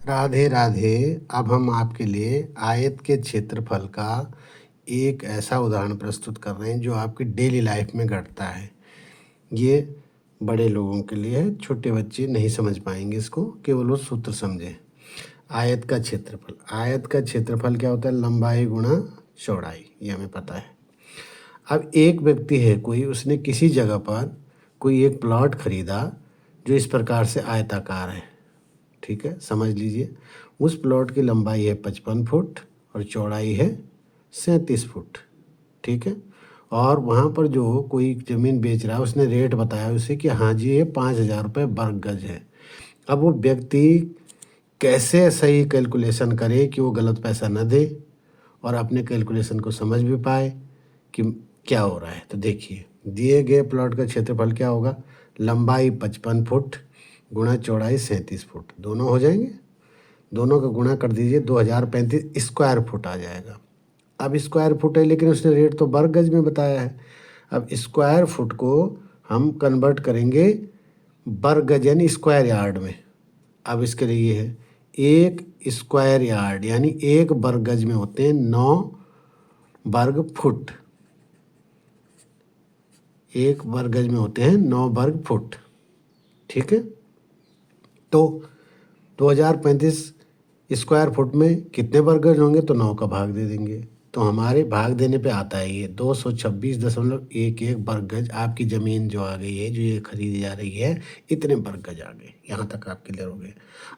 राधे राधे। अब हम आपके लिए आयत के क्षेत्रफल का एक ऐसा उदाहरण प्रस्तुत कर रहे हैं जो आपकी डेली लाइफ में घटता है। ये बड़े लोगों के लिए है, छोटे बच्चे नहीं समझ पाएंगे इसको, केवल वो सूत्र समझें। आयत का क्षेत्रफल क्या होता है? लंबाई गुणा चौड़ाई, ये हमें पता है। अब एक व्यक्ति है कोई, उसने किसी जगह पर कोई एक प्लॉट खरीदा जो इस प्रकार से आयताकार है। ठीक है, समझ लीजिए। उस प्लॉट की लंबाई है 55 फुट और चौड़ाई है 37 फुट। ठीक है, और वहाँ पर जो कोई ज़मीन बेच रहा है उसने रेट बताया उसे कि हाँ जी ये 5,000 रुपये वर्ग गज है। अब वो व्यक्ति कैसे सही कैलकुलेशन करे कि वो गलत पैसा न दे और अपने कैलकुलेशन को समझ भी पाए कि क्या हो रहा है। तो देखिए, दिए गए प्लॉट का क्षेत्रफल क्या होगा? लंबाई 55 फुट गुणा चौड़ाई 37 फुट, दोनों हो जाएंगे। दोनों का गुणा कर दीजिए, 2035 स्क्वायर फुट आ जाएगा। अब स्क्वायर फुट है लेकिन उसने रेट तो वर्ग गज में बताया है। अब स्क्वायर फुट को हम कन्वर्ट करेंगे वर्ग गज यानी स्क्वायर यार्ड में। अब इसके लिए है एक स्क्वायर यार्ड यानी एक वर्ग गज में होते हैं 9 वर्ग फुट। एक वर्ग गज में होते हैं 9 वर्ग फुट। ठीक है, तो 2035 स्क्वायर फुट में कितने वर्ग गज होंगे? तो 9 का भाग दे देंगे तो हमारे भाग देने पे आता है ये 226.11 वर्ग गज। आपकी ज़मीन जो आ गई है, जो ये खरीदी जा रही है, इतने वर्ग गज आ गए। यहाँ तक आप क्लियर हो गए।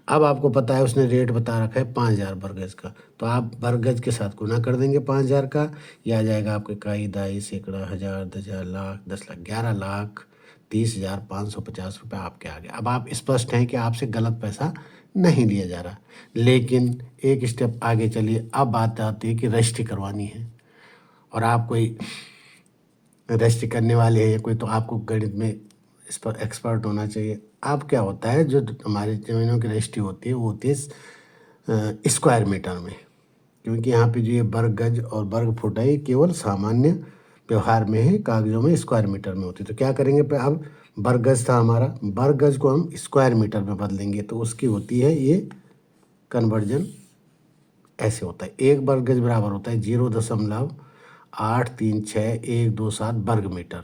अब आपको पता है उसने रेट बता रखा है 5,000 वर्ग गज का, तो आप वर्ग गज के साथ गुना कर देंगे 5,000 का। यह आ जाएगा आपके इकाई, दाई, सैकड़ा, हज़ार, 10,000, लाख, 10 लाख, 11,30,550 रुपये आपके आ गए। अब आप स्पष्ट हैं कि आपसे गलत पैसा नहीं लिया जा रहा। लेकिन एक स्टेप आगे चलिए, अब बात आती है कि रजिस्ट्री करवानी है और आप कोई रजिस्ट्री करने वाले हैं या कोई, तो आपको गणित में इस पर एक्सपर्ट होना चाहिए। अब क्या होता है, जो हमारी ज़मीनों की रजिस्ट्री होती है वो होती है स्क्वायर मीटर में, क्योंकि यहाँ पे जो ये वर्ग गज और वर्ग फुट है ये केवल सामान्य व्यवहार में है, कागज़ों में स्क्वायर मीटर में होती है। तो क्या करेंगे पे, अब वर्ग गज था हमारा, वर्ग गज को हम स्क्वायर मीटर में बदलेंगे तो उसकी होती है ये कन्वर्जन ऐसे होता है। एक वर्ग गज बराबर होता है 0.836127 वर्ग मीटर।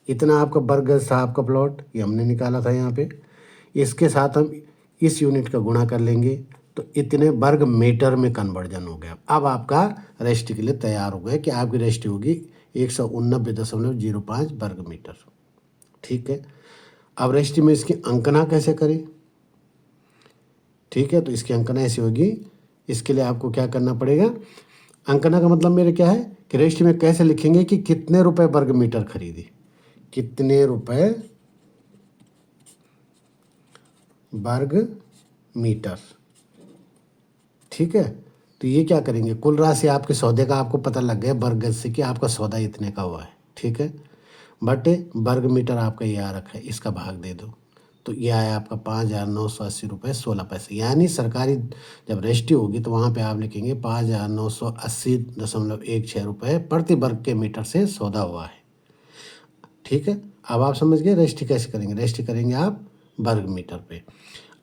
इतना आपका वर्ग गज था आपका प्लॉट, ये हमने निकाला था यहाँ पे। इसके साथ हम इस यूनिट का गुणा कर लेंगे तो इतने वर्ग मीटर में कन्वर्जन हो गया। अब आपका रजिस्ट्री के लिए तैयार हो गया कि आपकी रजिस्ट्री होगी 189.05 वर्ग मीटर। ठीक है, अब रजिस्ट्री में इसकी अंकना कैसे करें? ठीक है, तो इसकी अंकना ऐसी होगी। इसके लिए आपको क्या करना पड़ेगा? अंकना का मतलब मेरे क्या है कि रजिस्ट्री में कैसे लिखेंगे कि कितने रुपए वर्ग मीटर खरीदी, कितने रुपए वर्ग मीटर। ठीक है, तो ये क्या करेंगे, कुल राशि आपके सौदे का आपको पता लग गया वर्ग गज से कि आपका सौदा इतने का हुआ है। ठीक है, बटे वर्ग मीटर आपका ये आ रखा है, इसका भाग दे दो तो ये आया आपका 5,980 रुपये 16 पैसे। यानी सरकारी जब रजिस्ट्री होगी तो वहाँ पे आप लिखेंगे 5,980.16 रुपये प्रति वर्ग के मीटर से सौदा हुआ है। ठीक है, अब आप समझ गए रजिस्ट्री कैसे करेंगे। रजिस्ट्री करेंगे आप वर्ग मीटर पे।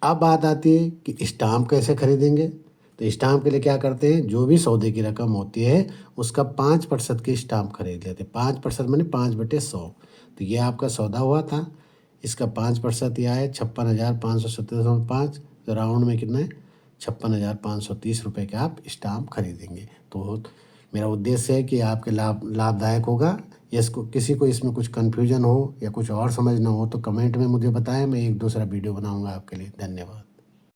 अब बात आती है कि स्टाम्प कैसे खरीदेंगे। तो स्टाम्प के लिए क्या करते हैं, जो भी सौदे की रकम होती है उसका 5% की स्टाम्प खरीद लेते हैं। 5% मैंने 5/100। तो ये आपका सौदा हुआ था, इसका 5% यह है 56,570.5। तो राउंड में कितना है, 56,530 रुपये के आप स्टाम्प खरीदेंगे। तो मेरा उद्देश्य है कि आपके लाभदायक होगा। इसको किसी को इसमें कुछ कन्फ्यूजन हो या कुछ और समझना हो तो कमेंट में मुझे बताएं, मैं एक दूसरा वीडियो बनाऊंगा आपके लिए। धन्यवाद।